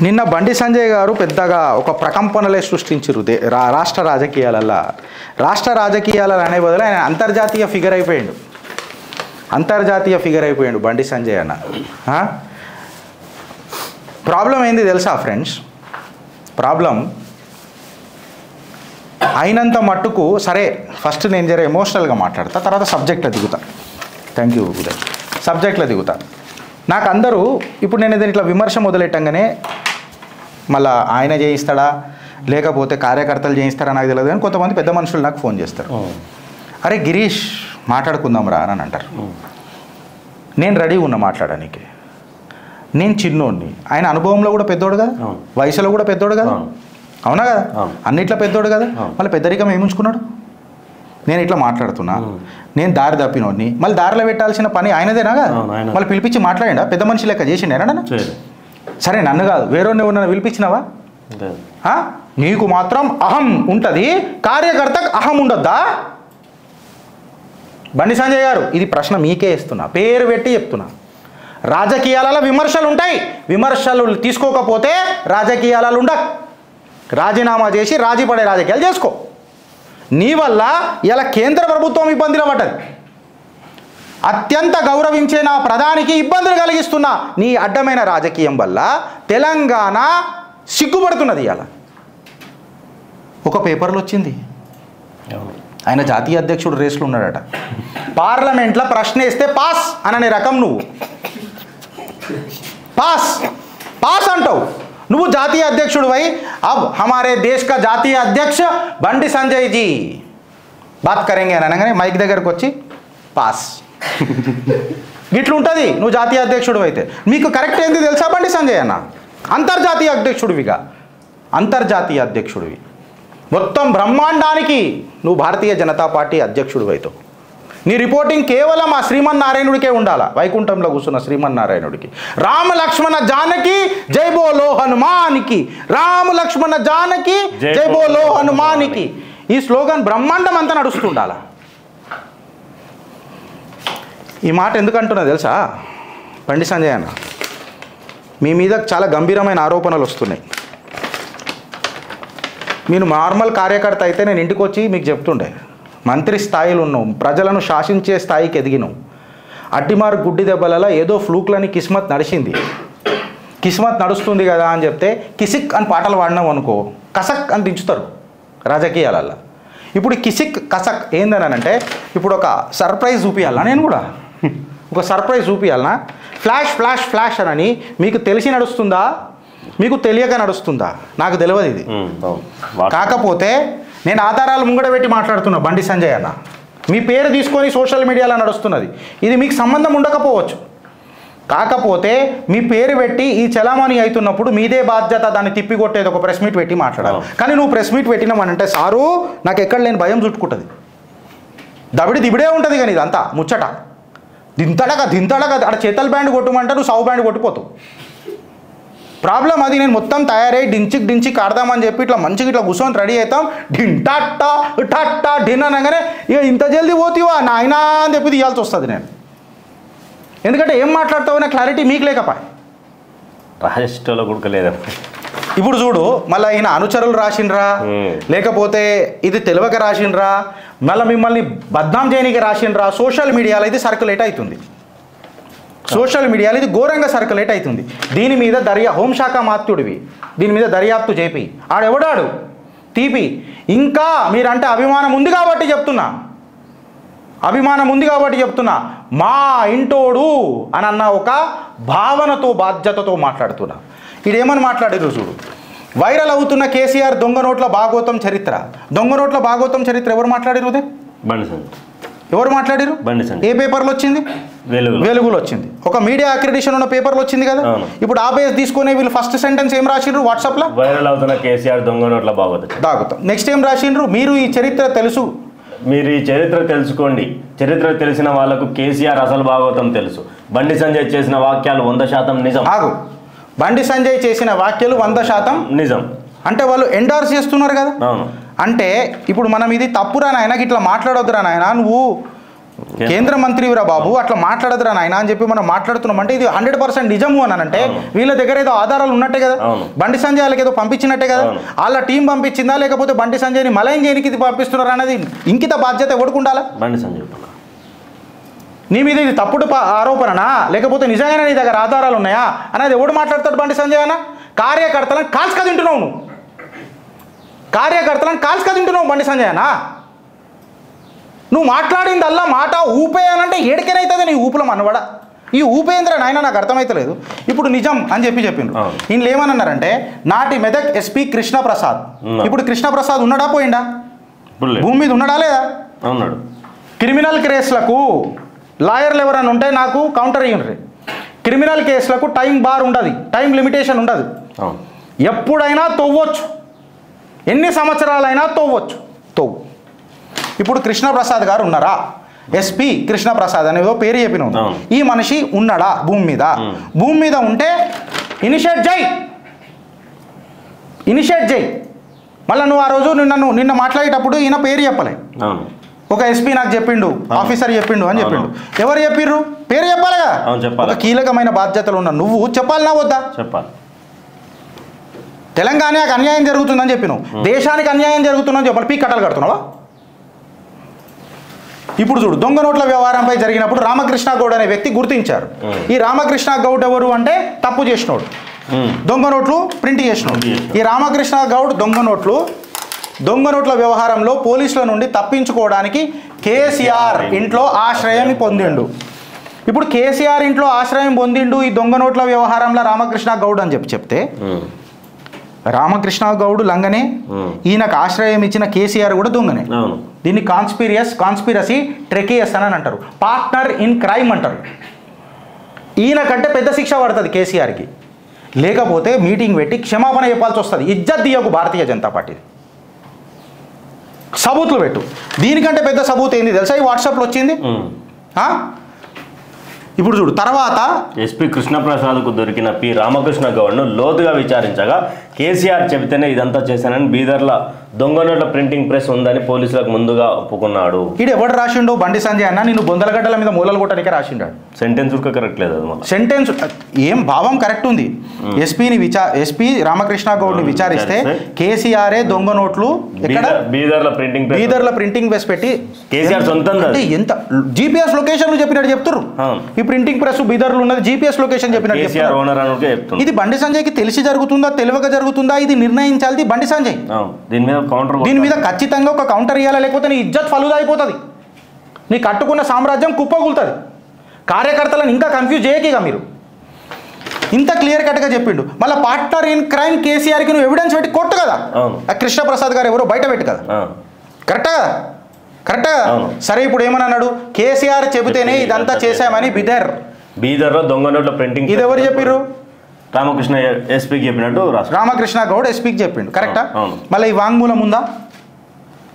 నిన్న బండి సంజయ్ గారు పెద్దగా ఒక ప్రకంపనలే సృష్టించారు రాష్ట్ర రాజకీయాలలో. రాష్ట్ర రాజకీయాలలో అనే బదులు ఆయన అంతర్జాతీయ ఫిగర్ అయిపోయాడు బండి సంజయ్ అన్న. ప్రాబ్లం ఏంది తెలుసా ఫ్రెండ్స్? ప్రాబ్లం అయినంత మట్టుకు సరే, ఫస్ట్ నేను జర ఎమోషనల్గా మాట్లాడతా, తర్వాత సబ్జెక్ట్లో దిగుతా. Thank you Uday. సబ్జెక్ట్లో దిగుతా. నాకు అందరూ ఇప్పుడు నేను ఏదైనా ఇట్లా విమర్శ మొదలెట్టంగానే మళ్ళీ ఆయన చేయిస్తాడా లేకపోతే కార్యకర్తలు చేయిస్తారా నాకు తెలియదు, కానీ కొంతమంది పెద్ద మనుషులు నాకు ఫోన్ చేస్తారు, అరే గిరీష్ మాట్లాడుకుందాం రా అని అంటారు. నేను రెడీ ఉన్నా మాట్లాడడానికి. నేను చిన్నోడిని, ఆయన అనుభవంలో కూడా పెద్దోడు కదా, వయసులో కూడా పెద్దోడు కదా, అవునా కదా, అన్నిట్లో పెద్దోడు కదా, మళ్ళీ పెద్దరికం ఏముంచుకున్నాడు? నేను ఇట్లా మాట్లాడుతున్నా, నేను దారి తప్పినోడిని, మళ్ళీ దారిలో పెట్టాల్సిన పని ఆయనదేనా కదా, మళ్ళీ పిలిపించి మాట్లాడా పెద్ద మనిషి లెక్క చేసిండేనా? సరే నన్ను కాదు వేరే ఎవరన్నా పిలిపించినావా? నీకు మాత్రం అహం ఉంటుంది, కార్యకర్తకు అహం ఉండొద్దా? బండి సంజయ్ గారు ఇది ప్రశ్న మీకే ఇస్తున్నా, పేరు పెట్టి చెప్తున్నా. రాజకీయాలలో విమర్శలు ఉంటాయి, విమర్శలు తీసుకోకపోతే రాజకీయాలలో ఉండవు. రాజీనామా చేసి రాజీ పడే రాజకీయాలు చేసుకో. నీ వల్ల ఇలా కేంద్ర ప్రభుత్వం ఇబ్బందులు పడ్డది, అత్యంత గౌరవించే నా ప్రధానికి ఇబ్బందులు కలిగిస్తున్న నీ అడ్డమైన రాజకీయం వల్ల తెలంగాణ సిగ్గుపడుతున్నది. ఇలా ఒక పేపర్లో వచ్చింది, ఆయన జాతీయ అధ్యక్షుడు రేసులో ఉన్నాడట. పార్లమెంట్లో ప్రశ్న వేస్తే పాస్ అననే రకం నువ్వు, పాస్ అంటావు నువ్వు జాతీయ అధ్యక్షుడు వై. అబ్ హమారే దేశ్ కా జాతీయ అధ్యక్ష బండి సంజయ్ జీ బాత్ కరేంగే అని అనగానే మైక్ దగ్గరకు వచ్చి పాస్. ఇట్లుంటుంది నువ్వు జాతీయ అధ్యక్షుడు అయితే. మీకు కరెక్ట్ ఏంది తెలుసా బండి సంజయ్ అన్న? అంతర్జాతీయ అధ్యక్షుడివి మొత్తం బ్రహ్మాండానికి నువ్వు భారతీయ జనతా పార్టీ అధ్యక్షుడు అవుతావు. నీ రిపోర్టింగ్ కేవలం ఆ శ్రీమన్నారాయణుడికే ఉండాలా, వైకుంఠంలో కూర్చున్న శ్రీమన్నారాయణుడికి. రామ లక్ష్మణ జానకి జై బోలో హనుమానికి, రామ లక్ష్మణ జానకి జై బోలో హనుమానికి. ఈ స్లోగన్ బ్రహ్మాండం అంతా నడుస్తుండాలా. ఈ మాట ఎందుకంటున్నా తెలుసా బండి సంజయ్ అన్న? మీ మీద చాలా గంభీరమైన ఆరోపణలు వస్తున్నాయి. మీరు నార్మల్ కార్యకర్త అయితే నేను ఇంటికి వచ్చి మీకు చెప్తుండే, మంత్రి స్థాయిలో ఉన్నావు, ప్రజలను శాసించే స్థాయికి ఎదిగినావు. అట్టిమారు గుడ్డి దెబ్బలలో ఏదో ఫ్లూక్లని కిస్మత్ నడుస్తుంది కదా అని చెప్తే కిసిక్ అని పాటలు పాడినావు అనుకో, కసక్ అని దించుతారు రాజకీయాలలో. ఇప్పుడు కిసిక్ కసక్ ఏందని అంటే, ఇప్పుడు ఒక సర్ప్రైజ్ చూపించాలన్నా, నేను కూడా ఒక సర్ప్రైజ్ చూపించాలన్నా, ఫ్లాష్ అని మీకు తెలిసి నడుస్తుందా మీకు తెలియక నడుస్తుందా నాకు తెలియదు. ఇది కాకపోతే నేను ఆధారాలు ముంగడ పెట్టి మాట్లాడుతున్నా బండి సంజయ్ అన్న. మీ పేరు తీసుకొని సోషల్ మీడియాలో నడుస్తున్నది, ఇది మీకు సంబంధం ఉండకపోవచ్చు. కాకపోతే మీ పేరు పెట్టి ఈ చలామణి అవుతున్నప్పుడు మీదే బాధ్యత దాన్ని తిప్పికొట్టేది ఒక ప్రెస్ మీట్ పెట్టి మాట్లాడాలి. కానీ నువ్వు ప్రెస్ మీట్ పెట్టినామనంటే సారు నాకు ఎక్కడ లేని భయం చుట్టుకుంటుంది, దిబిడే ఉంటుంది. కానీ ఇదంతా ముచ్చట దింతడక అక్కడ చేతల్ బ్యాండ్ కొట్టమంటే నువ్వు సౌ బ్యాండ్ కొట్టిపోతావు. ప్రాబ్లం అది. నేను మొత్తం తయారై డించిక్ ఆడదామని చెప్పి ఇట్లా మంచిగా ఇట్లా కూర్చొని రెడీ అవుతాం, ఠట్టా ఢిన్ అనగానే ఇక ఇంత జల్దీ పోతీవా నాయనా అని చెప్పి తీయాల్సి వస్తుంది నేను. ఎందుకంటే ఏం మాట్లాడతావు అనే క్లారిటీ మీకు లేకపోయా, రాజకీయాల్లో కూడా. ఇప్పుడు చూడు, మళ్ళీ ఈయన అనుచరులు రాసిండ్రా లేకపోతే ఇది తెలియక రాసిండ్రా, మళ్ళీ మిమ్మల్ని బద్నాం చేయడానికి రాసిండ్రా, సోషల్ మీడియాలో ఇది సర్క్యులేట్ అవుతుంది. సోషల్ మీడియాలో ఇది ఘోరంగా సర్క్యులేట్ అవుతుంది. దీని మీద హోంశాఖ మాత్యుడివి, దీని మీద దర్యాప్తు చేపి ఆడెవడాడు తీపి. ఇంకా మీరంటే అభిమానం ఉంది కాబట్టి చెప్తున్నా, మా ఇంటోడు అని అన్న ఒక భావనతో బాధ్యతతో మాట్లాడుతున్నా. ఇదేమని మాట్లాడారు చూడు, వైరల్ అవుతున్న కేసీఆర్ దొంగ నోట్ల భాగవతం చరిత్ర ఎవరు మాట్లాడారు? ఎవరు మాట్లాడారు? ఏ పేపర్లో వచ్చింది? వెలుగులో వచ్చింది. ఒక మీడియా అక్రిడిషన్ ఉన్న పేపర్లో వచ్చింది కదా. ఇప్పుడు ఆ బేస్ తీసుకునే వీళ్ళు ఫస్ట్ సెంటెన్స్ ఏం రాసిండ్రు వాట్సాప్లో? వైరల్ అవుతున్న కేసీఆర్ దొంగ నోట్ల భాగవతం. నెక్స్ట్ ఏం రాసిండ్రు? మీరు ఈ చరిత్ర తెలుసుకోండి, చరిత్ర తెలిసిన వాళ్ళకు కేసీఆర్ అసలు భాగవతం తెలుసు. బండి సంజయ్ చేసిన వాక్యాలు 100% నిజం. బండి సంజయ్ చేసిన వ్యాఖ్యలు 100% నిజం అంటే వాళ్ళు ఎండార్స్ చేస్తున్నారు కదా. అంటే ఇప్పుడు మనం ఇది తప్పురా నాయన, ఇట్లా మాట్లాడొద్దురా నాయన, నువ్వు కేంద్ర మంత్రివిరా బాబు, అట్లా మాట్లాడదురా నాయన అని చెప్పి మనం మాట్లాడుతున్నాం అంటే ఇది 100% నిజము అని అంటే వీళ్ళ దగ్గర ఏదో ఆధారాలు ఉన్నట్టే కదా. బండి సంజయ్ వాళ్ళకి ఏదో పంపించినట్టే కదా. వాళ్ళ టీం పంపించిందా లేకపోతే బండి సంజయ్ని మలయం చేయనికి ఇది పంపిస్తున్నారు అనేది ఇంకిత బాధ్యత ఎవడుకుండాలా? బండి సంజయ్ నీ మీద ఇది తప్పుడు ఆరోపణనా లేకపోతే నిజంగానే నీ దగ్గర ఆధారాలు ఉన్నాయా అనేది ఎవడు మాట్లాడతాడు? బండి సంజయ్ అన్న కార్యకర్తలను కాల్చుక తింటున్నావు నువ్వు, కార్యకర్తలను కాల్చుక తింటున్నావు బండి సంజయ్ అన్న. నువ్వు మాట్లాడిందల్లా మాట ఊపేయాలంటే ఏడికెనైతుంది నీ ఊపుల మనవడ. ఈ ఊపేంద్ర నాయన నాకు అర్థమైతలేదు. ఇప్పుడు నిజం అని చెప్పిండ్రు. ఈయనలు ఏమన్నారంటే నాటి మెదక్ ఎస్పీ కృష్ణప్రసాద్, ఇప్పుడు కృష్ణప్రసాద్ ఉన్నాడా పోయిండా? భూమి మీద ఉన్నాడా లేదా? ఉన్నాడు. క్రిమినల్ కేసులకు లాయర్లు ఎవరైనా ఉంటే నాకు కౌంటర్ ఇయ్యండి. క్రిమినల్ కేసులకు టైం బార్ ఉండదు, టైం లిమిటేషన్ ఉండదు. ఎప్పుడైనా తవ్వచ్చు, ఎన్ని సంవత్సరాలైనా తవ్వచ్చు, తవ్వు. ఇప్పుడు కృష్ణప్రసాద్ గారు ఉన్నారా? ఎస్పీ కృష్ణప్రసాద్ అనేదో పేరు చెప్పినావు. ఈ మనిషి ఉన్నాడా భూమి మీద? భూమి మీద ఉంటే ఇనిషియేట్ చేయి. మళ్ళీ నువ్వు ఆ రోజు నిన్న మాట్లాడేటప్పుడు ఈయన పేరు చెప్పలే. ఒక ఎస్పీ నాకు చెప్పిండు, ఆఫీసర్ చెప్పిండు అని చెప్పిండు. ఎవరు చెప్పిర్రు? పేరు చెప్పాలిగా. ఒక కీలకమైన బాధ్యతలు ఉన్న నువ్వు చెప్పాలనా వద్దా? చెప్పాలి. తెలంగాణకు అన్యాయం జరుగుతుందని చెప్పినావు, దేశానికి అన్యాయం జరుగుతుందని చెప్పాలి. పీ కట్టలు కడుతున్నావా? ఇప్పుడు చూడు, దొంగ నోట్ల వ్యవహారంపై జరిగినప్పుడు రామకృష్ణ గౌడ్ అనే వ్యక్తి గుర్తించారు. ఈ రామకృష్ణ గౌడ్ ఎవరు అంటే తప్పు చేసినోడు, దొంగ నోట్లు ప్రింట్ చేసినోడు. ఈ రామకృష్ణ గౌడ్ దొంగ నోట్ల వ్యవహారంలో పోలీసుల నుండి తప్పించుకోవడానికి కేసీఆర్ ఇంట్లో ఆశ్రయం పొందిండు. ఇప్పుడు కేసీఆర్ ఇంట్లో ఆశ్రయం పొందిండు ఈ దొంగ నోట్ల వ్యవహారంలో రామకృష్ణ గౌడ్ అని చెప్తే రామకృష్ణ గౌడ్ లంగనే, ఈయనకు ఆశ్రయం ఇచ్చిన కేసీఆర్ కూడా దొంగనే. దీన్ని కాన్స్పిరసీ ట్రెకియస్ అని అంటారు, పార్ట్నర్ ఇన్ క్రైమ్ అంటారు. ఈయన కంటే పెద్ద శిక్ష పడుతుంది కేసీఆర్కి. లేకపోతే మీటింగ్ పెట్టి క్షమాపణ చెప్పాల్సి వస్తుంది. ఇజ్జత్ దియకు భారతీయ జనతా పార్టీ. సబూతులు పెట్టు. దీనికంటే పెద్ద సబూత్ ఏంది తెలుసా? ఈ వాట్సాప్లో వచ్చింది. ఇప్పుడు చూడు, తర్వాత ఎస్పీ కృష్ణప్రసాద్కు దొరికిన పి రామకృష్ణ గౌడ్ను లోతుగా విచారించగా కేసీఆర్ చెబితేనే ఇదంతా చేశానని బీదర్ల దొంగ నోట్ల ప్రింటింగ్ ప్రెస్ ఉందని పోలీసులకు ముందుగా ఒప్పుకున్నాడు. ఇది ఎవడు రాసిండో? బండి సంజయ్ అన్న నిన్ను బొందలగడ్డల మీద మూలలు కొట్టడానికే రాసిండాడు. సెంటెన్స్ కరెక్ట్ లేదు. సెంటెన్స్ ఏం భావం కరెక్ట్ ఉంది. ఎస్పీ రామకృష్ణ గౌడ్ని విచారిస్తే కేసీఆరే దొంగ నోట్లు ఎక్కడ బీదర్ల ప్రింటింగ్ ప్రెస్ పెట్టి కేసీఆర్ సొంతం ఎంత జీపీఎస్ లొకేషన్ చెప్పినట్టు చెప్తారు. ఈ ప్రింటింగ్ ప్రెస్ బీదర్లు ఉన్నది జీపీఎస్ లొకేషన్ చెప్పినట్టు చెప్తారు. ఇది బండి సంజయ్కి తెలిసి జరుగుతుందా తెలియక జరుగుతుందా ఇది నిర్ణయించాలి బండి సంజయ్. దీని మీద ఖచ్చితంగా ఒక కౌంటర్ ఇవ్వాలి, లేకపోతే నీ ఇజ్జత్ ఫలుదా అయిపోతుంది, నీ కట్టుకున్న సామ్రాజ్యం కుప్పగూలుతుంది. కార్యకర్తలను ఇంకా కన్ఫ్యూజ్ చేయకిగా మీరు. ఇంత క్లియర్ కట్గా చెప్పిండు. మళ్ళీ పార్ట్నర్ ఇన్ క్రైమ్ కేసీఆర్కి నువ్వు ఎవిడెన్స్ పెట్టి కొట్టు కదా. కృష్ణప్రసాద్ గారు ఎవరో బయట పెట్టు కదా. కరెక్టా కదా? సరే, ఇప్పుడు ఏమని అన్నాడు? కేసీఆర్ చెబితేనే ఇదంతా చేశామని బీదర్లో దొంగ నోట్ల ప్రింటింగ్ ఇది ఎవరు చెప్పిర్రు? రామకృష్ణ ఎస్పీకి చెప్పినట్టు రామకృష్ణ గౌడ్ ఎస్పీకి చెప్పిండు. కరెక్టా? మళ్ళీ ఈ వాంగ్మూలం ఉందా?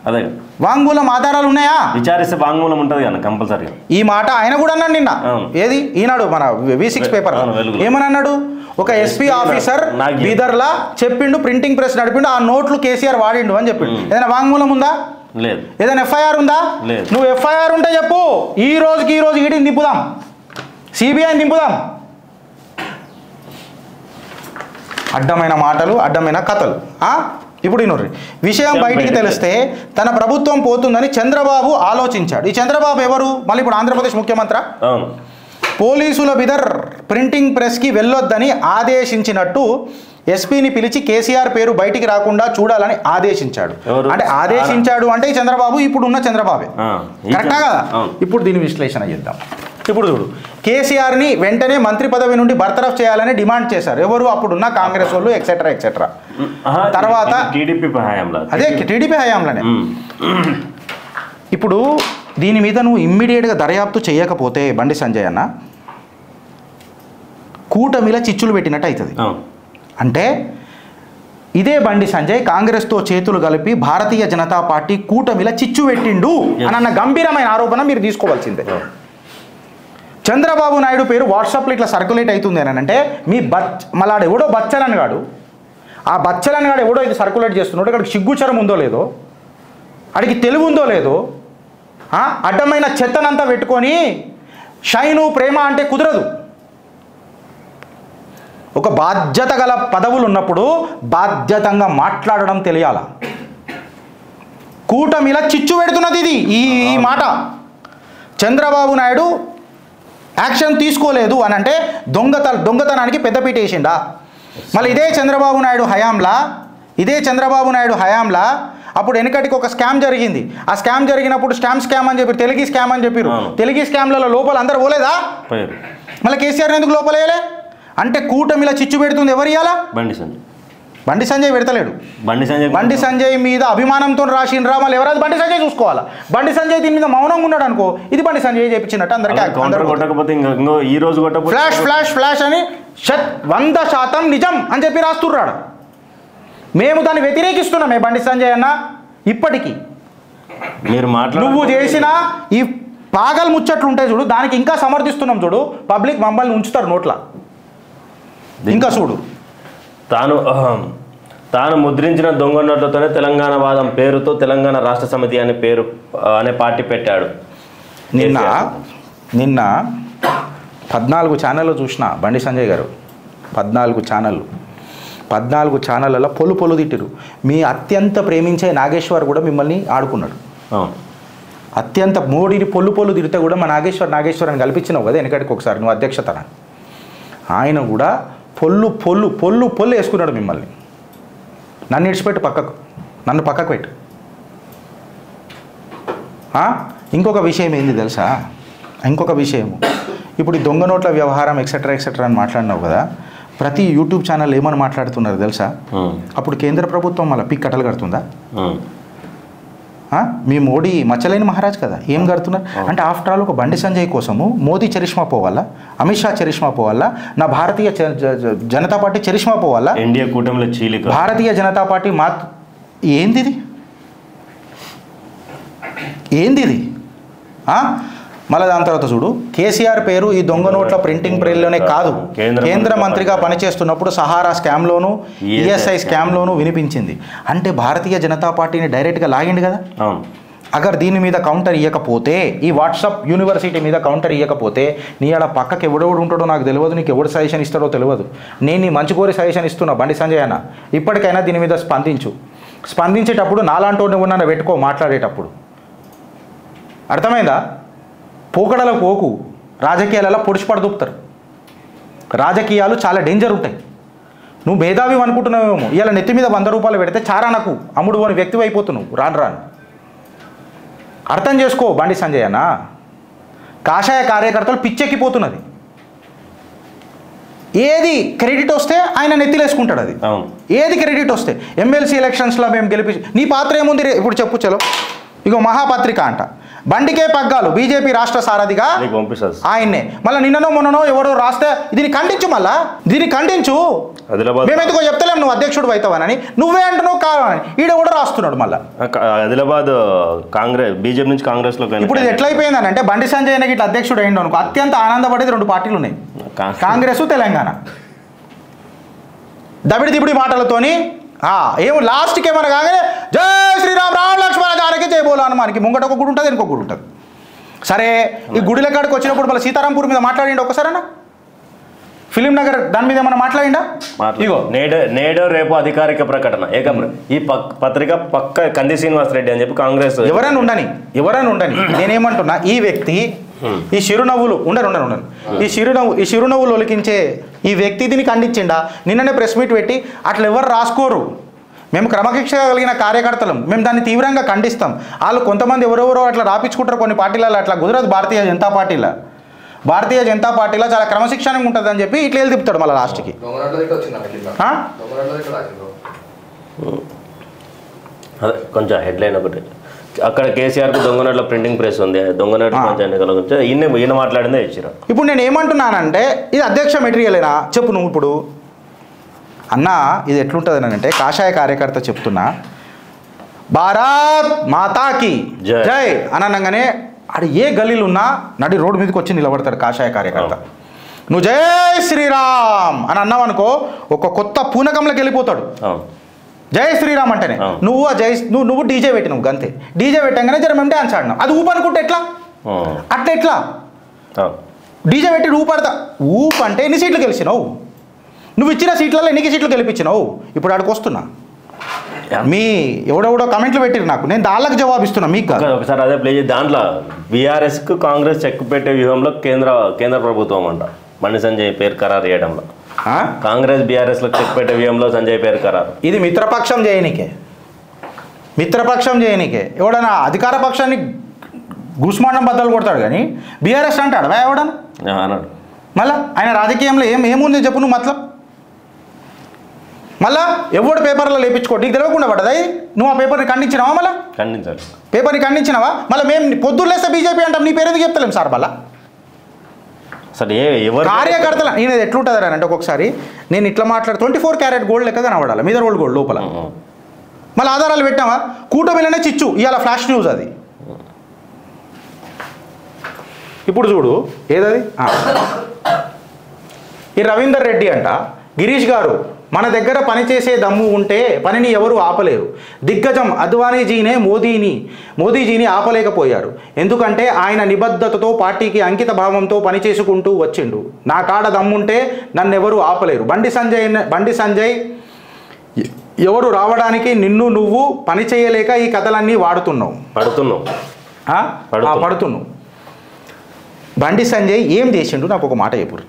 అదే వాంగ్మూలం ఆధారాలు ఉన్నాయా? విచారిస్తే వాంగ్మూలం ఉంటుంది కదా కంపల్సరీగా. ఈ మాట ఆయన కూడా అన్నాడు నిన్న. ఏది ఈనాడు మన V6 పేపర్ ఏమని అన్నాడు? ఒక ఎస్పీ ఆఫీసర్ బీదర్లా చెప్పిండు, ప్రింటింగ్ ప్రెస్ నడిపిండు, ఆ నోట్లు కేసీఆర్ వాడిండు అని చెప్పిండు. ఏదైనా వాంగ్మూలం ఉందా? లేదు. ఏదైనా ఎఫ్ఐఆర్ ఉందా? లేదు. నువ్వు ఎఫ్ఐఆర్ ఉంటే చెప్పు, ఈ రోజు ఈడీని దింపుదాం, సిబిఐని దింపుదాం. అడ్డమైన మాటలు, అడ్డమైన కథలు. ఇప్పుడు ఇన్నోరి విషయం బయటికి తెలిస్తే తన ప్రభుత్వం పోతుందని చంద్రబాబు ఆలోచించాడు. ఈ చంద్రబాబు ఎవరు? మళ్ళీ ఇప్పుడు ఆంధ్రప్రదేశ్ ముఖ్యమంత్రి. పోలీసుల బిదర్ ప్రింటింగ్ ప్రెస్కి వెళ్ళొద్దని ఆదేశించినట్టు ఎస్పీని పిలిచి కేసీఆర్ పేరు బయటికి రాకుండా చూడాలని ఆదేశించాడు. అంటే ఆదేశించాడు అంటే ఈ చంద్రబాబు ఇప్పుడు ఉన్న చంద్రబాబే. కరెక్టా కదా? ఇప్పుడు దీని విశ్లేషణ చేద్దాం. ఇప్పుడు చూడు, కేసీఆర్ని వెంటనే మంత్రి పదవి నుండి బర్తరఫ్ చేయాలని డిమాండ్ చేశారు. ఎవరు? అప్పుడున్న కాంగ్రెస్ వాళ్ళు ఎక్సెట్రా. తర్వాత అదే టీడీపీ హయాంలోనే. ఇప్పుడు దీని మీద నువ్వు ఇమ్మీడియట్గా దర్యాప్తు చేయకపోతే బండి సంజయ్ అన్న కూటమిల చిచ్చులు పెట్టినట్టు అవుతుంది. అంటే ఇదే బండి సంజయ్ కాంగ్రెస్తో చేతులు కలిపి భారతీయ జనతా పార్టీ కూటమిల చిచ్చు పెట్టిండు అన్న గంభీరమైన ఆరోపణ మీరు తీసుకోవాల్సిందే. చంద్రబాబు నాయుడు పేరు వాట్సాప్లో ఇట్లా సర్క్యులేట్ అవుతుంది అని అంటే మళ్ళీ ఎవడో బచ్చలన్ గాడు, ఆ బచ్చలన్ గాడు ఎవడో ఇది సర్క్యులేట్ చేస్తున్నాడు. అక్కడికి సిగ్గుచరం ఉందో లేదో, అడిగి తెలివి ఉందో లేదో, అడ్డమైన చెత్తనంతా పెట్టుకొని షైను ప్రేమ అంటే కుదరదు. ఒక బాధ్యత గల పదవులు ఉన్నప్పుడు బాధ్యతంగా మాట్లాడడం తెలియాల. కూటమిలా చిచ్చు పెడుతున్నది ఇది ఈ మాట. చంద్రబాబు నాయుడు యాక్షన్ తీసుకోలేదు అని అంటే దొంగతనానికి పెద్దపీట వేసిండా. మళ్ళీ ఇదే చంద్రబాబు నాయుడు హయాంలా అప్పుడు వెనకటికి ఒక స్కామ్ జరిగింది. ఆ స్కామ్ జరిగినప్పుడు స్కామ్ అని చెప్పారు, తెలుగు స్కామ్ అని చెప్పారు. తెలుగు స్కామ్లలో లోపల అందరు పోలేదా? మళ్ళీ కేసీఆర్ ఎందుకు లోపలేయలే అంటే కూటమిలా చిచ్చు పెడుతుంది ఎవరు ఇవ్వాలా? బండి సంజయ్ పెడతలేడు. బండి సంజయ్ మీద అభిమానంతో రాసిండ్రా, మళ్ళీ ఎవరైనా బండి సంజయ్ చూసుకోవాలా. బండి సంజయ్ దీని మీద మౌనంగా ఉన్నాడు అనుకో, ఇది బండి సంజయ్ చేయించినట్టు అందరికీ ఫ్లాష్ అని 100% నిజం అని చెప్పి రాస్తున్నాడు. మేము దాన్ని వ్యతిరేకిస్తున్నామే బండి సంజయ్ అన్న. ఇప్పటికీ నువ్వు చేసిన ఈ పాగల్ ముచ్చట్లు ఉంటాయి చూడు, దానికి ఇంకా సమర్థిస్తున్నాం చూడు. పబ్లిక్ మమ్మల్ని ఉంచుతారు నోట్ల. ఇంకా చూడు, తాను ముద్రించిన దొంగ నోట్లతోనే తెలంగాణ వాదం పేరుతో తెలంగాణ రాష్ట్ర సమితి అనే పార్టీ పెట్టాడు. నిన్న 14 ఛానళ్ళు చూసిన బండి సంజయ్ గారు. 14 ఛానళ్ళలో పొలు తిట్టిరు. మీ అత్యంత ప్రేమించే నాగేశ్వర్ కూడా మిమ్మల్ని ఆడుకున్నాడు. అత్యంత మోడీని పొల్లు తిరిగితే కూడా మా నాగేశ్వర్ అని కల్పించినావు కదా వెనకటికి ఒకసారి నువ్వు అధ్యక్షతన. ఆయన కూడా పొల్లు వేసుకున్నాడు మిమ్మల్ని. నన్ను ఇడిచిపెట్టు నన్ను పక్కకు పెట్టు. ఇంకొక విషయం ఏంది తెలుసా? ఇంకొక విషయము, ఇప్పుడు ఈ దొంగ నోట్ల వ్యవహారం ఎక్సెట్రా అని మాట్లాడినావు కదా, ప్రతి యూట్యూబ్ ఛానల్ ఏమని మాట్లాడుతున్నారు తెలుసా? అప్పుడు కేంద్ర ప్రభుత్వం మళ్ళీ కట్టలు కడుతుందా? మీ మోడీ మచ్చలేని మహారాజ్ కదా, ఏం కడుతున్నారు అంటే ఆఫ్టర్ ఆల్ ఒక బండి సంజయ్ కోసము మోదీ చరిష్మా పోవాలా, అమిత్ షా చరిష్మా పోవాలా, నా భారతీయ జనతా పార్టీ చరిష్మా పోవాలా, ఇండియా కూటమిలో చీలిక భారతీయ జనతా పార్టీ ఏంది మళ్ళీ దాని తర్వాత చూడు, కేసీఆర్ పేరు ఈ దొంగ నోట్ల ప్రింటింగ్ ప్రెల్లోనే కాదు, కేంద్ర మంత్రిగా పనిచేస్తున్నప్పుడు సహారా స్కామ్లోను ఈఎస్ఐ స్కామ్లోను వినిపించింది. అంటే భారతీయ జనతా పార్టీని డైరెక్ట్గా లాగిండు కదా. అగర్ దీని మీద కౌంటర్ ఇవ్వకపోతే, ఈ వాట్సాప్ యూనివర్సిటీ మీద కౌంటర్ ఇవ్వకపోతే, నీ ఆడ పక్కకి ఎవడెవడు ఉంటాడో నాకు తెలియదు, నీకు ఎవడు సజెషన్ ఇస్తాడో తెలియదు. నేను నీ మంచి కోరి సజెషన్ ఇస్తున్నా బండి సంజయ్ అన్న, ఇప్పటికైనా దీని మీద స్పందించేటప్పుడు నాలాంటి ఉన్న పెట్టుకో మాట్లాడేటప్పుడు. అర్థమైందా? పోకడల పోకు, రాజకీయాలలో పొడిచిపడి దూపుతారు. రాజకీయాలు చాలా డేంజర్ ఉంటాయి. నువ్వు మేధావి అనుకుంటున్నావేమో, ఇవాళ నెత్తి మీద 100 రూపాయలు పెడితే చారానకు అమ్ముడు అని వ్యక్తి అయిపోతున్నావు రాను. అర్థం చేసుకో బండి సంజయ్ అన్న. కాషాయ కార్యకర్తలు పిచ్చెక్కిపోతున్నది. ఏది క్రెడిట్ వస్తే ఆయన నెత్తిలేసుకుంటాడు. అది ఏది క్రెడిట్ వస్తే ఎమ్మెల్సీ ఎలక్షన్స్లో మేము గెలిపించి నీ పాత్ర ఏముంది ఇప్పుడు చెప్పు. చలో ఇగో మహాపత్రిక అంట, బండికే పగ్గాలు బీజేపీ రాష్ట్ర సారథిగా ఆయన్నే. మళ్ళీ నిన్ననో మొన్ననో ఎవరో రాస్తే దీన్ని ఖండించు. మేము ఎందుకో చెప్తలేము నువ్వు అధ్యక్షుడు అవుతావని, నువ్వే అంటున్నావు కావాలని ఈడ కూడా రాస్తున్నాడు. మళ్ళీ ఆదిలాబాద్ కాంగ్రెస్ బీజేపీ నుంచి కాంగ్రెస్లో ఇప్పుడు ఇది ఎట్లయిపోయిందని అంటే బండి సంజయ్ ఇట్లా అధ్యక్షుడు అయిండు అనుకో, అత్యంత ఆనందపడేది 2 పార్టీలు ఉన్నాయి, కాంగ్రెస్ తెలంగాణ. దబిడి మాటలతోని ఏమో లాస్ట్కి ఏమన్నా కాగానే జై శ్రీరామ్ రామ లక్ష్మణ జానకి జై బోలా అని మనకి ముంగట ఒక గుడి ఉంటుంది, ఇంకో గుడి ఉంటుంది. సరే ఈ గుడిల కాడికి వచ్చినప్పుడు మళ్ళీ సీతారాంపూర్ మీద మాట్లాడిండు ఒకసారైనా, ఫిలిం నగర్ దాని మీద ఏమన్నా మాట్లాడిండా? ఇగో నేడో రేపు అధికారిక ప్రకటన ఈ పత్రిక పక్క కంది శ్రీనివాస్ రెడ్డి అని చెప్పి కాంగ్రెస్ ఎవరైనా ఉండని నేనేమంటున్నా, ఈ వ్యక్తి ఈ చిరునవ్వులు ఉండను ఈ చిరునవ్వులు ఒలికించే ఈ వ్యక్తి దీన్ని ఖండించిండా? నిన్ననే ప్రెస్ మీట్ పెట్టి అట్లా ఎవరు రాసుకోరు, మేము క్రమశిక్షణ కలిగిన కార్యకర్తలం, మేము దాన్ని తీవ్రంగా ఖండిస్తాం. వాళ్ళు కొంతమంది ఎవరెవరో అట్లా రాపించుకుంటారు కొన్ని పార్టీలలో, అట్లా కుదరదు. భారతీయ జనతా పార్టీలో చాలా క్రమశిక్షణగా ఉంటుంది అని చెప్పి ఇట్లా వెళ్ళి తిప్పుతాడు మళ్ళీ లాస్ట్కి. అదే కొంచెం హెడ్లైన్ ఒకటి, అక్కడ కేసీఆర్కు దొంగ నోట్ల ప్రింటింగ్ ప్రెస్ ఉంది, దొంగ నోట్ల ఎన్నికల గురించి ఈయన మాట్లాడిందే ఇచ్చారు. ఇప్పుడు నేను ఏమంటున్నానంటే ఇది అధ్యక్ష మెటీరియలేనా చెప్పు నువ్వు. ఇప్పుడు అన్న ఇది ఎట్లుంటుంది అని అంటే, కాషాయ కార్యకర్త చెప్తున్నా భారత్ మాతాకి జై అని అనగానే ఆడు ఏ గల్లీలు ఉన్నా నడి రోడ్డు మీదకి వచ్చి నిలబడతాడు కాషాయ కార్యకర్త. నువ్వు జై శ్రీరామ్ అని అన్నావు అనుకో, ఒక కొత్త పూనకంలోకి వెళ్ళిపోతాడు. జై శ్రీరామ్ అంటేనే నువ్వు నువ్వు డీజే పెట్టినావు గంతే. డీజే పెట్టంగానే జర మేము డ్యాన్స్ ఆడినాం. అది ఊపు అనుకుంటే ఎట్లా? అట్లా ఎట్లా? డీజే పెట్టి ఊపడతా. ఊపు అంటే ఎన్ని సీట్లు గెలిచినావు? నువ్వు ఇచ్చిన సీట్లలో ఎన్ని సీట్లు గెలిపించినావు? ఇప్పుడు ఆడికి వస్తున్నా. మీ ఎవడెవడో కమెంట్లు పెట్టిరు నాకు, నేను దాళ్ళకి జవాబిస్తున్నా మీకు. ఒకసారి అదే ప్లే చేసి దాంట్లో బీఆర్ఎస్కు కాంగ్రెస్ చెక్ పెట్టే వ్యూహంలో కేంద్ర ప్రభుత్వం అంట బండి సంజయ్ పేరు ఖరారు చేయడంలో. కాంగ్రెస్ బీఆర్ఎస్లో చెక్ పెట్టే వ్యూహంలో సంజయ్ పేరు ఖరారు. ఇది మిత్రపక్షం చేయనీకే ఎవడన్నా అధికార పక్షాన్ని గుస్మాండం బద్దలు కొడతాడు కానీ బీఆర్ఎస్ అంటాడు ఎవడన్నా అన్నాడు. మళ్ళా ఆయన రాజకీయంలో ఏముంది చెప్పు నువ్వు మతలబ్? మళ్ళా ఎవడు పేపర్లో లేపించుకో, నీకు తెలియకుండా పడ్డదా? నువ్వు ఆ పేపర్ని ఖండించినావా? మళ్ళీ ఖండించాలి. పేపర్ని ఖండించినావా? మళ్ళీ మేము పొద్దున్న లేస్తే బీజేపీ అంటాం, నీ పేరు ఎందుకు చెప్తలేం సార్? మళ్ళీ అసలు ఎవరు కార్యకర్తలు నేను ఎట్లుంటుంది అంటే ఒక్కొక్కసారి నేను ఇట్లా మాట్లాడు 24 క్యారెట్ గోల్డ్ లెక్క కనబడాలి, మీద రోల్డ్ గోల్డ్ లోపల. మళ్ళీ ఆధారాలు పెట్టావా? కూటమిలోనే చిచ్చు ఇవాళ ఫ్లాష్ న్యూస్ అది. ఇప్పుడు చూడు ఏదది, ఈ రవీందర్ రెడ్డి అంట, గిరీష్ గారు మన దగ్గర పనిచేసే దమ్ము ఉంటే పనిని ఎవరు ఆపలేరు. దిగ్గజం అద్వానీజీనే మోదీజీని ఆపలేకపోయారు. ఎందుకంటే ఆయన నిబద్ధతతో పార్టీకి అంకిత భావంతో పనిచేసుకుంటూ వచ్చిండు. నా కాడ దమ్ముంటే నన్నెవరు ఆపలేరు. బండి సంజయ్ ఎవరు రావడానికి నిన్ను నువ్వు పని చేయలేక ఈ కథలన్నీ పడుతున్నావు. బండి సంజయ్ ఏం చేసిండు నాకు ఒక మాట చెప్పురు.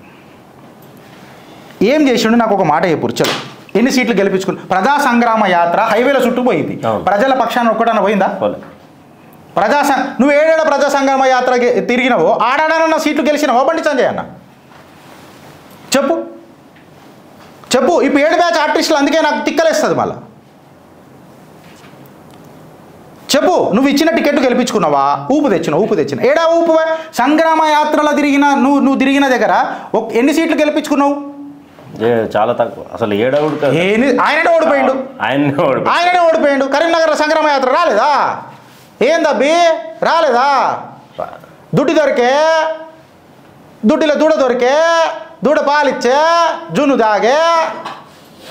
చలో ఎన్ని సీట్లు గెలిపించుకుని ప్రజా సంగ్రామ యాత్ర హైవేల చుట్టూ పోయింది. ప్రజల పక్షాన ఒక్కడన్నా పోయిందా? నువ్వు ఏడేళ్ళ ప్రజా సంగ్రామ యాత్ర తిరిగినావో ఆడాడన్న సీట్లు గెలిచినావో బండి సంజయ్ అన్న? చెప్పు. ఇప్పుడు 7 బ్యాచ్ ఆర్టిస్టులు అందుకే నాకు తిక్కలేస్తుంది. మళ్ళా చెప్పు, నువ్వు ఇచ్చిన టికెట్ గెలిపించుకున్నావా? ఊపు తెచ్చిన ఏడా ఊపు? సంగ్రామ యాత్రలో తిరిగిన నువ్వు తిరిగిన దగ్గర ఎన్ని సీట్లు గెలిపించుకున్నావు? చాలా తక్కువ. అసలు ఆయననే ఓడిపోయిండు. కరీంనగర్ సంగ్రామ యాత్ర రాలేదా? ఏందబ్బి రాలేదా? దుడ్డిలో దూడ పాలిచ్చే జున్ను దాగే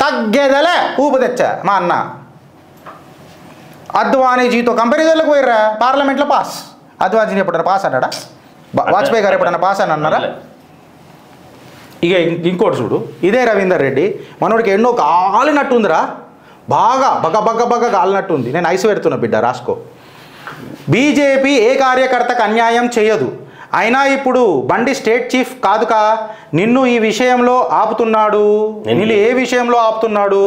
తగ్గేదలే ఊపు తెచ్చా మా అన్న. అద్వానీజీతో కంపారిజన్లకు పోయిర్రా పార్లమెంట్లో పాస్. అద్వానీజీ ఎప్పుడైనా పాస్ అన్నాడా? వాజ్పేయి గారు ఎప్పుడైనా పాస్ అని అన్నారా? ఇక ఇంకోటి చూడు, ఇదే రవీందర్ రెడ్డి మనోడికి ఎన్నో కాలినట్టుందిరా, బాగా బగ కాలినట్టుంది. నేను ఐసు పెడుతున్నా బిడ్డ, రాసుకో. బీజేపీ ఏ కార్యకర్తకు అన్యాయం చేయదు. అయినా ఇప్పుడు బండి స్టేట్ చీఫ్ కాదుకా, నిన్ను ఈ విషయంలో ఆపుతున్నాడు. నిన్ను ఏ విషయంలో ఆపుతున్నాడు?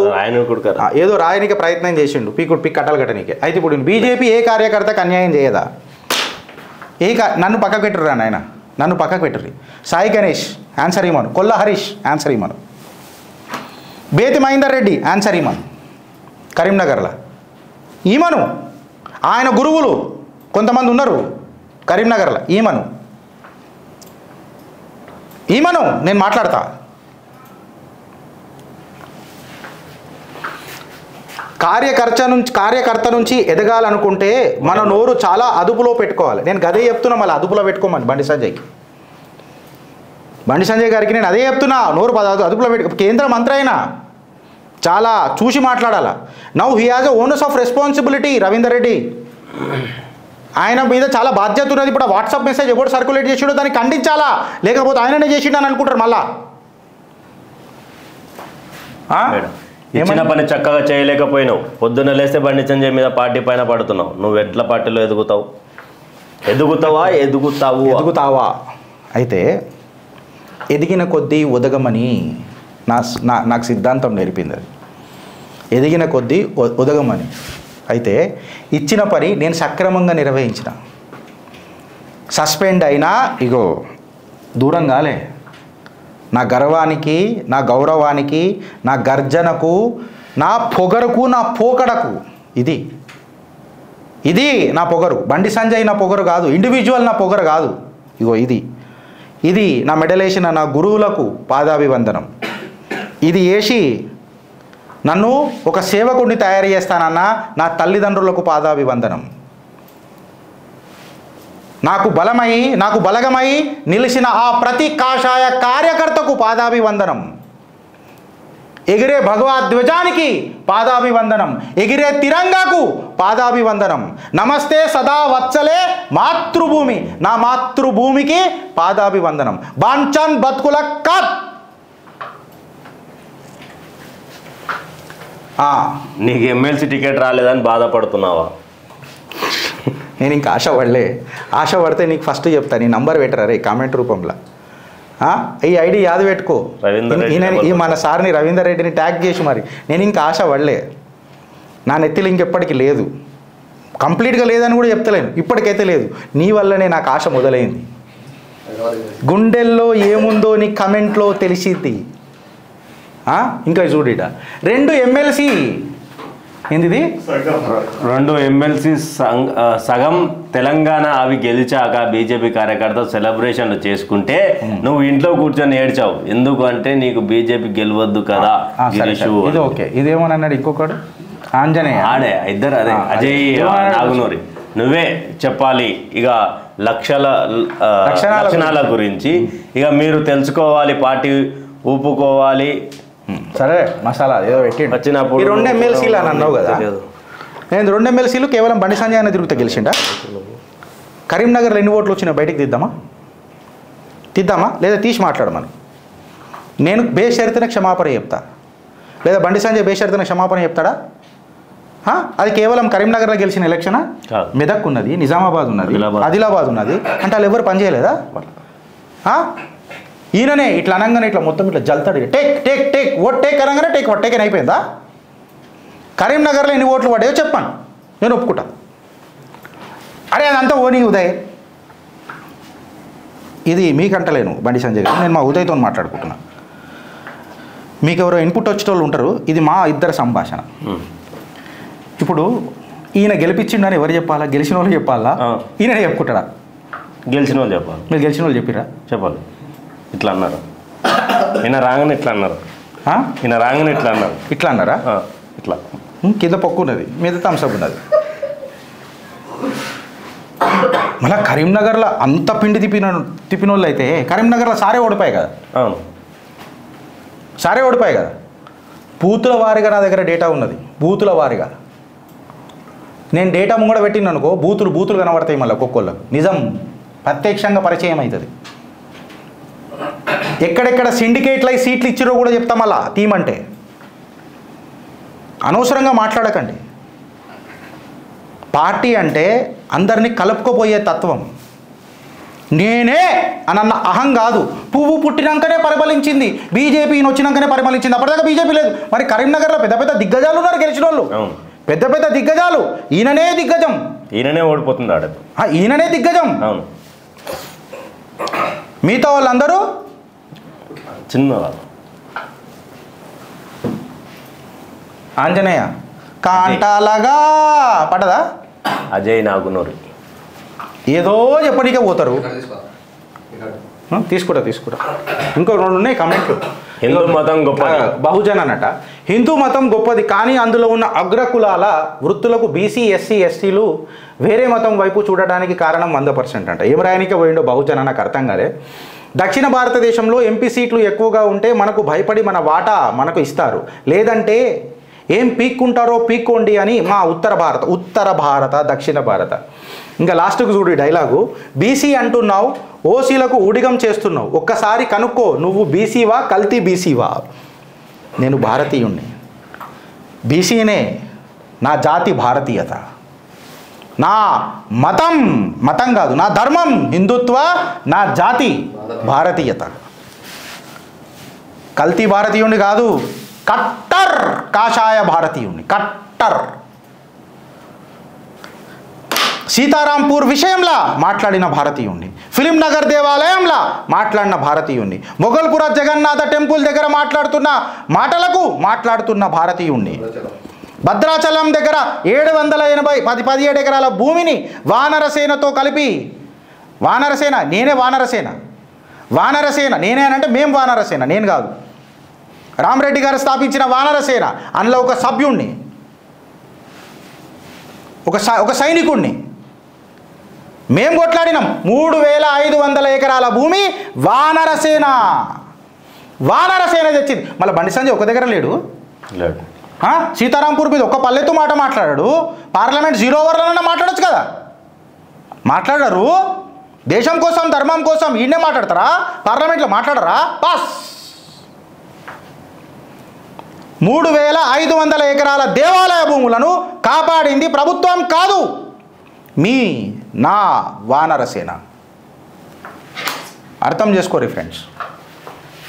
ఏదో రాయనికి ప్రయత్నం చేసిండు, పిక్ కట్టలు కట్టనీకే. అయితే ఇప్పుడు బీజేపీ ఏ కార్యకర్తకు అన్యాయం చేయదా? నన్ను పక్కకు పెట్టరురా నాయన, నన్ను పక్కకు పెట్టరు. సాయి గణేష్ ఆన్సర్ ఇమ్మను, కొల్ల హరీష్ ఆన్సర్ ఇమ్మను, బేతి మహేందర్ రెడ్డి ఆన్సర్ ఇమ్మను, కరీంనగర్లో ఈమను. ఆయన గురువులు కొంతమంది ఉన్నారు కరీంనగర్లో, ఈమను నేను మాట్లాడతా. కార్యకర్త నుంచి ఎదగాలనుకుంటే మన నోరు చాలా అదుపులో పెట్టుకోవాలి. నేను గదే చెప్తున్నా, మళ్ళీ అదుపులో పెట్టుకోమని బండి సంజయ్ గారికి నేను అదే చెప్తున్నా. నోరు అదుపులో కేంద్ర మంత్రి అయినా చాలా చూసి మాట్లాడాలా. Now he has a owners of responsibility. Ravinder Reddy ఆయన మీద చాలా బాధ్యత ఉన్నది. ఇప్పుడు వాట్సాప్ మెసేజ్ ఎవరు సర్క్యులేట్ చేసిండో దాన్ని ఖండించాలా, లేకపోతే ఆయననే చేసిండు అని అనుకుంటారు. మళ్ళా ఇచ్చిన పని చక్కగా చేయలేకపోయినావు. పొద్దున్న లేస్తే బండి సంజయ్ మీద పార్టీ పైన పడుతున్నావు. నువ్వు ఎట్లా పార్టీలో ఎదుగుతావా? అయితే ఎదిగిన కొద్దీ ఒదగమని నాకు సిద్ధాంతం నేర్పింది. అది ఎదిగిన కొద్దీ ఒదగమని. అయితే ఇచ్చిన పని నేను సక్రమంగా నిర్వహించిన. సస్పెండ్ అయినా ఇగో దూరం కాలే. నా గర్వానికి, నా గౌరవానికి, నా గర్జనకు, నా పొగరుకు, నా పోకడకు ఇది నా పొగరు. బండి సంజయ్ నా పొగరు కాదు, ఇండివిజువల్ నా పొగరు కాదు. ఇగో ఇది నా మెడలేసిన నా గురువులకు పాదాభివందనం. ఇది వేసి నన్ను ఒక సేవకుడిని తయారు చేస్తానన్న నా తల్లిదండ్రులకు పాదాభివందనం. నాకు బలగమై నిలిచిన ఆ ప్రతి కాషాయ కార్యకర్తకు పాదాభివందనం. ఎగిరే భగవద్ధ్వజానికి పాదాభివందనం, ఎగిరే తిరంగాకు పాదాభివందనం. నమస్తే సదా వత్సలే మాతృభూమి, నా మాతృభూమికి పాదాభివందనం. బాంచన్ బతుకుల కత్. నీకు ఎమ్మెల్సీ టికెట్ రాలేదని బాధపడుతున్నావా? నేను ఇంకా ఆశ పడితే నీకు ఫస్ట్ చెప్తా, నీ నంబర్ పెట్టరా రే కామెంట్ రూపంలో. ఈ ఐడి యాద పెట్టుకో. ఈ మన సార్ని రవీందర్ రెడ్డిని ట్యాగ్ చేసి మరి. నేను ఇంకా ఆశ పడలే, నా నెత్తిలో ఇంకెప్పటికీ లేదు, కంప్లీట్గా లేదని కూడా చెప్తలేను, ఇప్పటికైతే లేదు. నీ వల్లనే నాకు ఆశ మొదలైంది. గుండెల్లో ఏముందో నీ కమెంట్లో తెలిసిద్ది. ఇంకా చూడిట 2 ఎమ్మెల్సీ ఏంది, 2 ఎమ్మెల్సీ సగం తెలంగాణ అవి గెలిచాక బీజేపీ కార్యకర్త సెలబ్రేషన్లు చేసుకుంటే నువ్వు ఇంట్లో కూర్చొని ఏడ్చావు. ఎందుకు అంటే నీకు బీజేపీ గెలవద్దు కదా. ఇది ఓకే. ఇదేమోనన్నాడు ఇంకొకడు ఆంజనేయ, ఆడే ఇద్దరు, అదే అజయ్ నాగునూరి. నువ్వే చెప్పాలి ఇక లక్షణాల గురించి. ఇక మీరు తెలుసుకోవాలి, పార్టీ ఊపుకోవాలి. సరే మసాలా ఏదో పెట్టి వచ్చినప్పుడు 2 ఎమ్మెల్సీలు అని అన్నావు కదా. నేను 2 ఎమ్మెల్సీలు కేవలం బండి సంజయ్ అన్న తిరుగుతా గెలిచిండా. కరీంనగర్లో ఎన్ని ఓట్లు వచ్చినా బయటికి తీద్దామా లేదా తీసి మాట్లాడమని. నేను బేషరతున క్షమాపణ చెప్తా, లేదా బండి సంజయ్ బేషరతున క్షమాపణ చెప్తాడా? అది కేవలం కరీంనగర్లో గెలిచిన ఎలక్షనా? మెదక్ ఉన్నది, నిజామాబాద్ ఉన్నది, ఆదిలాబాద్ ఉన్నది. అంటే వాళ్ళు ఎవరు పనిచేయలేదా? ఈయననే ఇట్లా అనగానే ఇట్లా మొత్తం ఇట్లా జల్తాడు. Take take take oath take అనగానే టేక్ ఓట్ టేక్ అని అయిపోయిందా? కరీంనగర్లో ఎన్ని ఓట్లు పడ్డాయో చెప్పాను, నేను ఒప్పుకుంటా. అరే అదంతా ఓనీ ఉదయ్, ఇది మీకంటలేను బండి సంజయ్ గారు, నేను మా ఉదయ్తో మాట్లాడుకుంటున్నా. మీకు ఎవరో ఇన్పుట్ వచ్చేటోళ్ళు ఉంటారు, ఇది మా ఇద్దరు సంభాషణ. ఇప్పుడు ఈయన గెలిపించిండని ఎవరు చెప్పాలా? గెలిచిన వాళ్ళు చెప్పాలా? ఈయన చెప్పుకుంటాడా? గెలిచిన వాళ్ళు చెప్పాలి. మీరు గెలిచిన వాళ్ళు చెప్పిరా? చెప్పాలి. ఇట్లా అన్నారు, ఈయన రాగానే ఇట్లా అన్నారు, ఈయన రాగానే ఇట్లా అన్నారు. ఇట్లా అన్నారా? ఇట్లా కింద పక్కు ఉన్నది, మీద థమ్స్అప్ ఉన్నది. మళ్ళీ కరీంనగర్లో అంత పిండి తిప్పిన వాళ్ళు అయితే కరీంనగర్లో సారే ఓడిపోయాయి కదా. అవును, సారే ఓడిపోయాయి కదా. బూతుల వారిగా నా దగ్గర డేటా ఉన్నది, బూతుల వారిగా. నేను డేటా ముంగడ పెట్టిన అనుకో, బూతులు కనబడతాయి మళ్ళీ ఒక్కొక్కళ్ళకు. నిజం ప్రత్యక్షంగా పరిచయం అవుతుంది. ఎక్కడెక్కడ సిండికేట్లు అయి సీట్లు ఇచ్చిరో కూడా చెప్తాం. అలా తీమంటే అనవసరంగా మాట్లాడకండి. పార్టీ అంటే అందరినీ కలుపుకోపోయే తత్వం. నేనే అన్న అహం కాదు. పువ్వు పుట్టినాకనే పరిపాలించింది బీజేపీని, వచ్చినాకనే పరిపాలించింది. అప్పటిదాకా బీజేపీ లేదు. మరి కరీంనగర్లో పెద్ద పెద్ద దిగ్గజాలు ఉన్నారు గెలిచిన వాళ్ళు, పెద్ద పెద్ద దిగ్గజాలు. ఈయననే దిగ్గజం, ఈయననే ఓడిపోతున్నాడు. ఈయననే దిగ్గజం. అవును, మిగతా వాళ్ళందరూ చిన్న. ఆంజనేయ కాంటాలగా పడదా? అజయ్ నాగునూరి ఏదో చెప్పడానికే పోతారు. తీసుకుంటా ఇంకో 2 ఉన్నాయి కమెంట్లు. హిందూ మతం గొప్పది, బహుజన్ అన్నట. హిందూ మతం గొప్పది, కానీ అందులో ఉన్న అగ్రకులాల వృత్తులకు బీసీ ఎస్సీ ఎస్టీలు వేరే మతం వైపు చూడడానికి కారణం 100% అంట. ఏం రాయనికే పోయిండో బహుజన్ నాకు అర్థం కాలే. దక్షిణ భారతదేశంలో ఎంపీ సీట్లు ఎక్కువగా ఉంటే మనకు భయపడి మన వాటా మనకు ఇస్తారు, లేదంటే ఏం పీక్కుంటారో పీక్కోండి అని మా ఉత్తర భారత దక్షిణ భారత. ఇంకా లాస్ట్కు చూడు డైలాగు. బీసీ అంటున్నావు, ఓసీలకు ఊడిగం చేస్తున్నావు, ఒక్కసారి కనుక్కో నువ్వు బీసీవా కల్తీ బీసీవా? నేను భారతీయుణ్ణి, బీసీనే, నా జాతి భారతీయత, నా మతం కాదు, నా ధర్మం హిందుత్వ, నా జాతి భారతీయత. కల్తీ భారతీయుణ్ణి కాదు, కట్టర్ కాషాయ భారతీయుణ్ణి, కట్టర్. సీతారాంపూర్ విషయంలో మాట్లాడిన భారతీయుణ్ణి, ఫిలిం నగర్ దేవాలయంలో మాట్లాడిన భారతీయుణ్ణి, మొగల్పుర జగన్నాథ టెంపుల్ దగ్గర మాట్లాడుతున్న భారతీయుణ్ణి, భద్రాచలం దగ్గర 17 ఎకరాల భూమిని వానరసేనతో కలిపి, వానరసేన నేనే అంటే మేము వానరసేన, నేను కాదు, రామరెడ్డి గారు స్థాపించిన వానరసేన, అందులో ఒక సభ్యుణ్ణి, ఒక సైనికుణ్ణి మేము కొట్లాడినాం. 3500 ఎకరాల భూమి వానరసేన. వానరసేన తెచ్చింది. మళ్ళీ బండి సంజయ్ ఒక దగ్గర లేడు. లేడు. సీతారాంపూర్ మీద ఒక్క పల్లెత్తు మాట మాట్లాడాడు. పార్లమెంట్ 0 ఓవర్లనన్నా మాట్లాడొచ్చు కదా, మాట్లాడరు. దేశం కోసం ధర్మం కోసం ఈయనే మాట్లాడతారా? పార్లమెంట్లో మాట్లాడరా? పాస్. 3500 ఎకరాల దేవాలయ భూములను కాపాడింది ప్రభుత్వం కాదు, నా వానరసేన. అర్థం చేసుకోరు ఫ్రెండ్స్.